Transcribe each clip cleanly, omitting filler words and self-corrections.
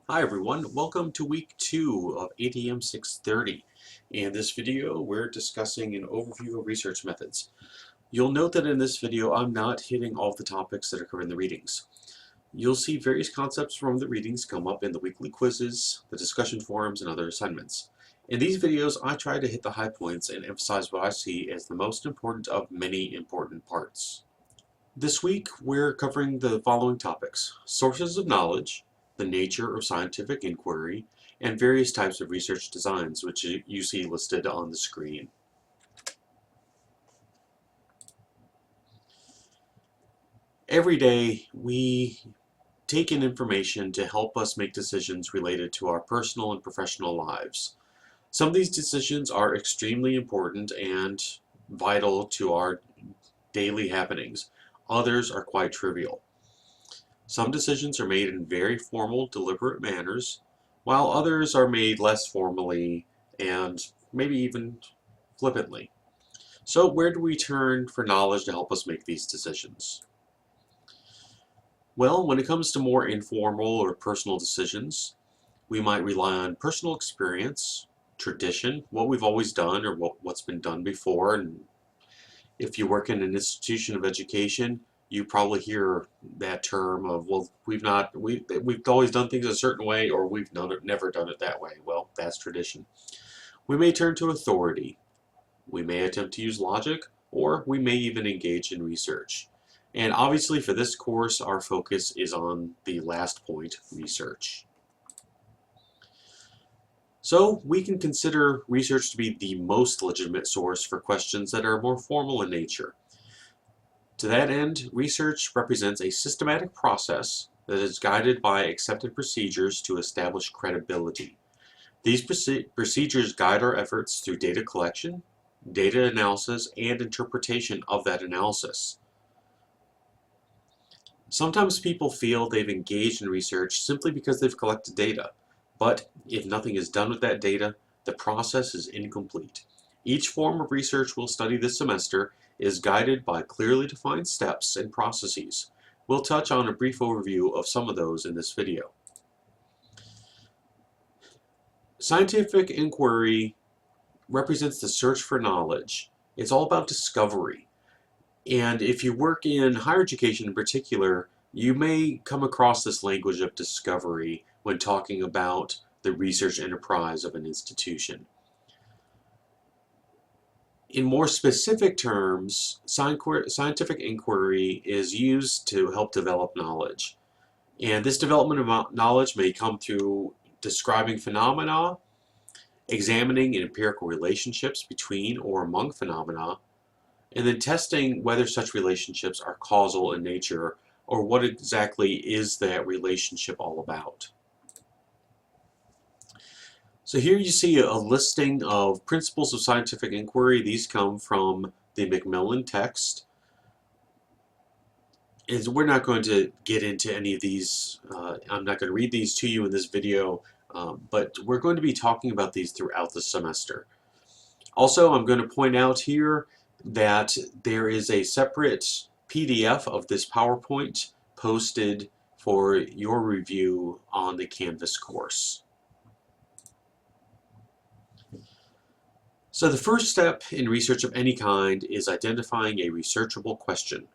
Hi everyone, welcome to week 2 of ADM 630. In this video we're discussing an overview of research methods. You'll note that in this video I'm not hitting all of the topics that occur in the readings. You'll see various concepts from the readings come up in the weekly quizzes, the discussion forums, and other assignments. In these videos I try to hit the high points and emphasize what I see as the most important of many important parts. This week we're covering the following topics: sources of knowledge, the nature of scientific inquiry, and various types of research designs, which you see listed on the screen. Every day we take in information to help us make decisions related to our personal and professional lives. Some of these decisions are extremely important and vital to our daily happenings. Others are quite trivial. Some decisions are made in very formal, deliberate manners, while others are made less formally and maybe even flippantly. So where do we turn for knowledge to help us make these decisions? Well, when it comes to more informal or personal decisions, we might rely on personal experience, tradition, what we've always done or what's been done before. And if you work in an institution of education, you probably hear that term of, well, we've always done things a certain way, or we've never done it that way. Well, that's tradition. We may turn to authority. We may attempt to use logic, or we may even engage in research. And obviously for this course, our focus is on the last point, research. So we can consider research to be the most legitimate source for questions that are more formal in nature. To that end, research represents a systematic process that is guided by accepted procedures to establish credibility. These procedures guide our efforts through data collection, data analysis, and interpretation of that analysis. Sometimes people feel they've engaged in research simply because they've collected data, but if nothing is done with that data, the process is incomplete. Each form of research we'll study this semester is guided by clearly defined steps and processes. We'll touch on a brief overview of some of those in this video. Scientific inquiry represents the search for knowledge. It's all about discovery. And if you work in higher education in particular, you may come across this language of discovery when talking about the research enterprise of an institution. In more specific terms, scientific inquiry is used to help develop knowledge. And this development of knowledge may come through describing phenomena, examining empirical relationships between or among phenomena, and then testing whether such relationships are causal in nature or what exactly is that relationship all about. So here you see a listing of principles of scientific inquiry. These come from the Macmillan text. And we're not going to get into any of these. I'm not going to read these to you in this video, but we're going to be talking about these throughout the semester. Also, I'm going to point out here that there is a separate PDF of this PowerPoint posted for your review on the Canvas course. So the first step in research of any kind is identifying a researchable question.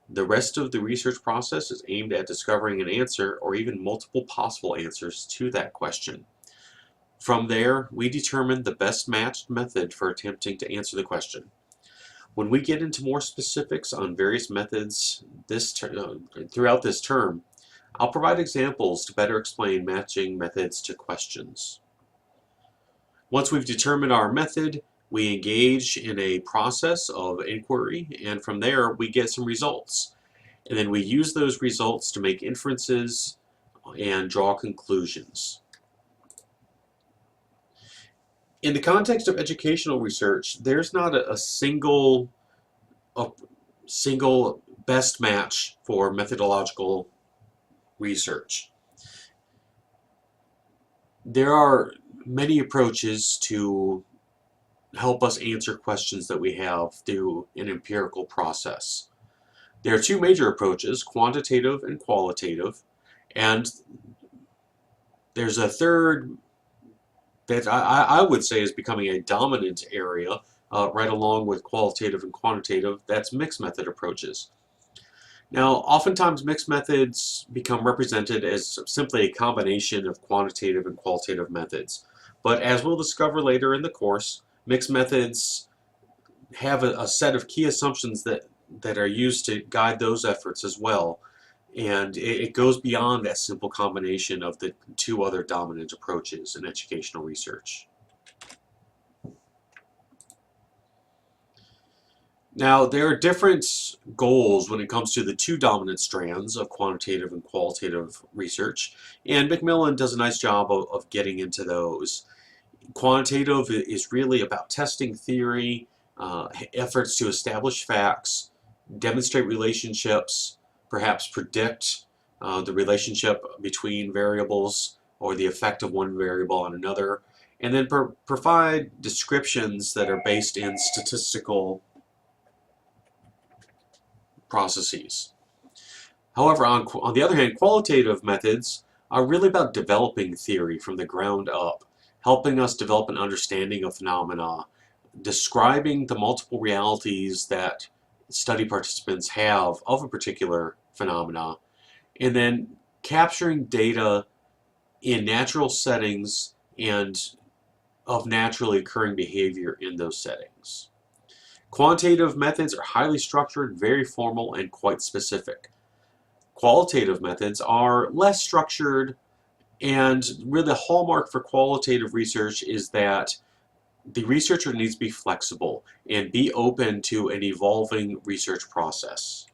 The rest of the research process is aimed at discovering an answer or even multiple possible answers to that question. From there, we determine the best matched method for attempting to answer the question. When we get into more specifics on various methods throughout this term, I'll provide examples to better explain matching methods to questions. Once we've determined our method, we engage in a process of inquiry, and from there we get some results. And then we use those results to make inferences and draw conclusions. In the context of educational research, there's not a single best match for methodological research. There are many approaches to help us answer questions that we have through an empirical process. There are two major approaches, quantitative and qualitative, and There's a third that I would say is becoming a dominant area, right along with qualitative and quantitative. That's mixed method approaches. Now, oftentimes mixed methods become represented as simply a combination of quantitative and qualitative methods. But as we'll discover later in the course, mixed methods have a set of key assumptions that are used to guide those efforts as well. And it goes beyond that simple combination of the two other dominant approaches in educational research. Now, there are different goals when it comes to the two dominant strands of quantitative and qualitative research, and Macmillan does a nice job of getting into those. Quantitative is really about testing theory, efforts to establish facts, demonstrate relationships, perhaps predict the relationship between variables or the effect of one variable on another, and then provide descriptions that are based in statistical processes. However, on the other hand, qualitative methods are really about developing theory from the ground up, helping us develop an understanding of phenomena, describing the multiple realities that study participants have of a particular phenomena, and then capturing data in natural settings and of naturally occurring behavior in those settings. Quantitative methods are highly structured, very formal, and quite specific. Qualitative methods are less structured, and really the hallmark for qualitative research is that the researcher needs to be flexible and be open to an evolving research process.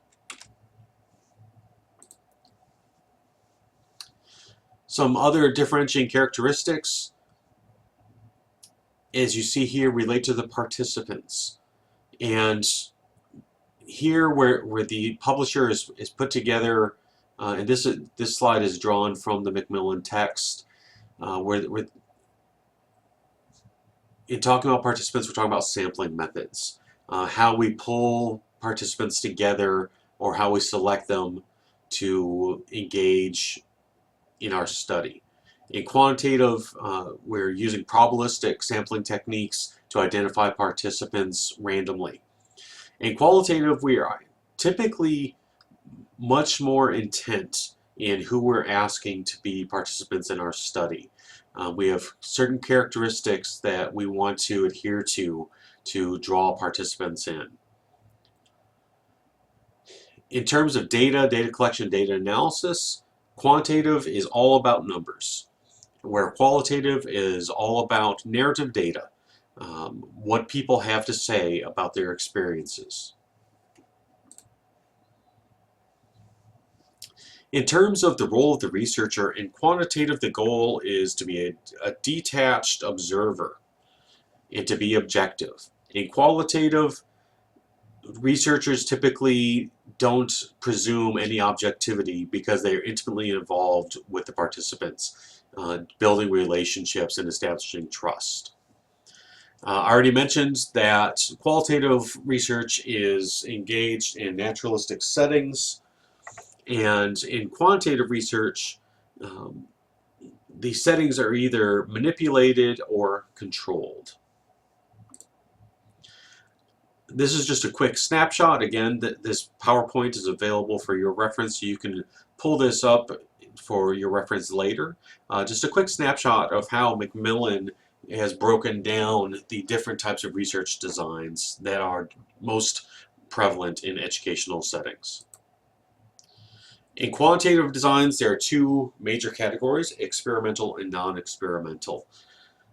Some other differentiating characteristics, as you see here, relate to the participants. And here where the publisher is put together, and this slide is drawn from the Macmillan text, where in talking about participants, we're talking about sampling methods, how we pull participants together or how we select them to engage in our study. In quantitative, we're using probabilistic sampling techniques to identify participants randomly. In qualitative, we are typically much more intent in who we're asking to be participants in our study. We have certain characteristics that we want to adhere to draw participants in. In terms of data collection, data analysis, quantitative is all about numbers, where qualitative is all about narrative data, what people have to say about their experiences. In terms of the role of the researcher, in quantitative, the goal is to be a detached observer and to be objective. In qualitative, researchers typically don't presume any objectivity because they are intimately involved with the participants, building relationships and establishing trust. I already mentioned that qualitative research is engaged in naturalistic settings, and in quantitative research, the settings are either manipulated or controlled. This is just a quick snapshot. Again, this PowerPoint is available for your reference, so you can pull this up for your reference later. Just a quick snapshot of how Macmillan has broken down the different types of research designs that are most prevalent in educational settings. In quantitative designs, there are two major categories, experimental and non-experimental.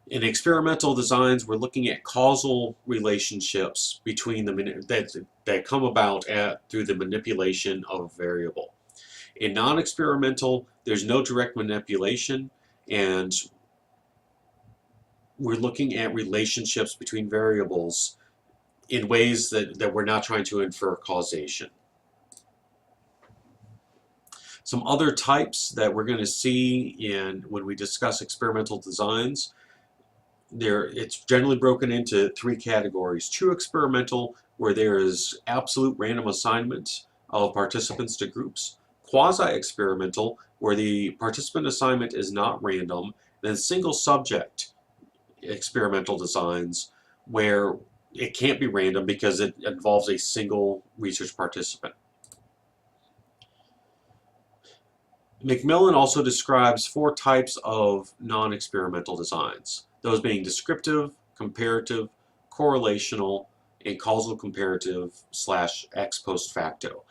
In experimental designs, we're looking at causal relationships between that come about through the manipulation of a variable. In non-experimental, there's no direct manipulation, and we're looking at relationships between variables in ways that we're not trying to infer causation. Some other types that we're going to see when we discuss experimental designs, it's generally broken into three categories. True experimental, where there is absolute random assignment of participants to groups. Quasi-experimental, where the participant assignment is not random, then single subject experimental designs where it can't be random because it involves a single research participant. McMillan also describes 4 types of non-experimental designs, those being descriptive, comparative, correlational, and causal comparative / ex post facto.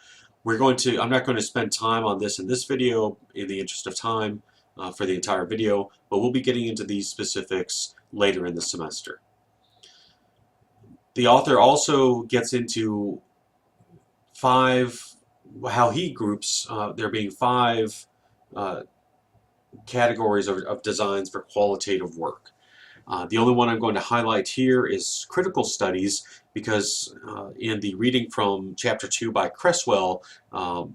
I'm not going to spend time on this in this video in the interest of time for the entire video, but we'll be getting into these specifics later in the semester. The author also gets into how he groups there being 5 categories of designs for qualitative work. The only one I'm going to highlight here is critical studies because in the reading from Chapter 2 by Cresswell,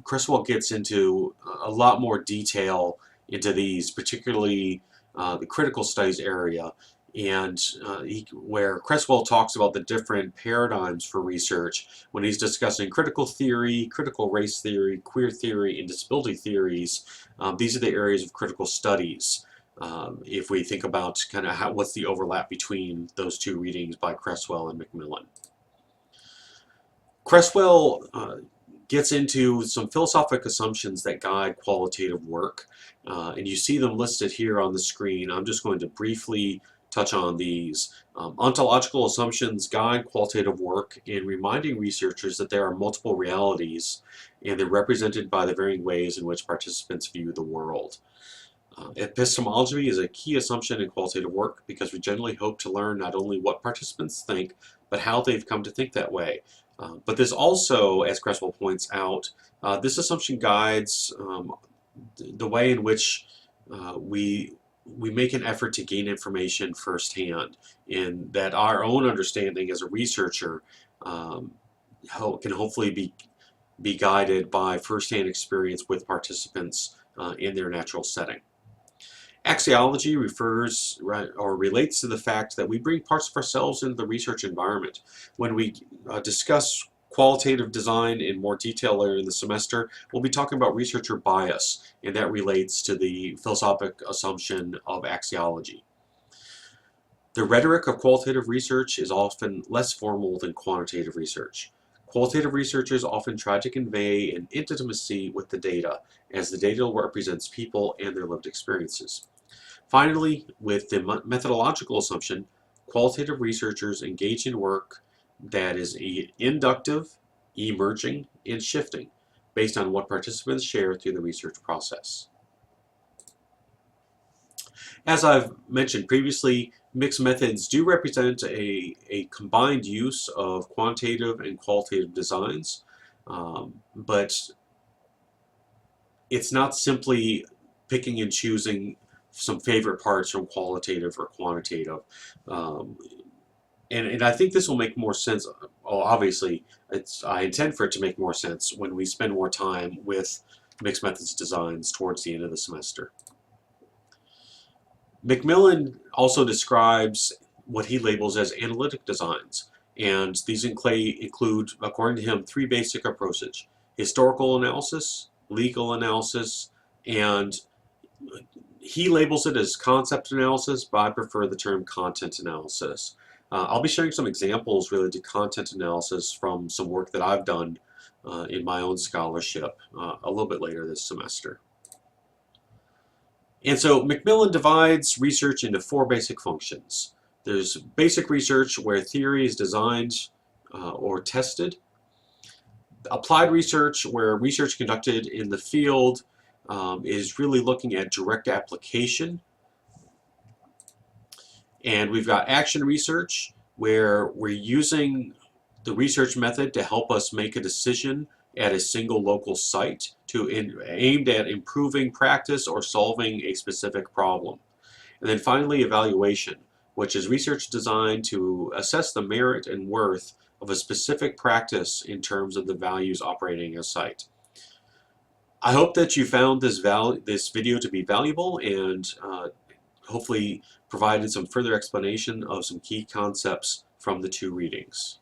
Cresswell gets into a lot more detail into these, particularly the critical studies area, and where Cresswell talks about the different paradigms for research when he's discussing critical theory, critical race theory, queer theory, and disability theories. These are the areas of critical studies. If we think about kind of what's the overlap between those 2 readings by Cresswell and McMillan. Cresswell gets into some philosophic assumptions that guide qualitative work, and you see them listed here on the screen. I'm just going to briefly touch on these. Ontological assumptions guide qualitative work in reminding researchers that there are multiple realities and they're represented by the varying ways in which participants view the world. Epistemology is a key assumption in qualitative work because we generally hope to learn not only what participants think, but how they've come to think that way. But this also, as Cresswell points out, this assumption guides the way in which we make an effort to gain information firsthand, in that our own understanding as a researcher can hopefully be guided by firsthand experience with participants in their natural setting. Axiology relates to the fact that we bring parts of ourselves into the research environment. When we discuss qualitative design in more detail later in the semester, we'll be talking about researcher bias, and that relates to the philosophic assumption of axiology. The rhetoric of qualitative research is often less formal than quantitative research. Qualitative researchers often try to convey an intimacy with the data, as the data represents people and their lived experiences. Finally, with the methodological assumption, qualitative researchers engage in work that is inductive, emerging, and shifting, based on what participants share through the research process. As I've mentioned previously, mixed methods do represent a combined use of quantitative and qualitative designs, but it's not simply picking and choosing some favorite parts from qualitative or quantitative. And I think this will make more sense. Well, obviously, I intend for it to make more sense when we spend more time with mixed methods designs towards the end of the semester. McMillan also describes what he labels as analytic designs, and these include, according to him, 3 basic approaches: historical analysis, legal analysis, and he labels it as concept analysis, but I prefer the term content analysis. I'll be sharing some examples related to content analysis from some work that I've done in my own scholarship a little bit later this semester. And so McMillan divides research into 4 basic functions. There's basic research where theory is designed or tested. Applied research where research conducted in the field is really looking at direct application. And we've got action research where we're using the research method to help us make a decision at a single local site aimed at improving practice or solving a specific problem. And then finally, evaluation, which is research designed to assess the merit and worth of a specific practice in terms of the values operating a site. I hope that you found this video to be valuable and hopefully provided some further explanation of some key concepts from the 2 readings.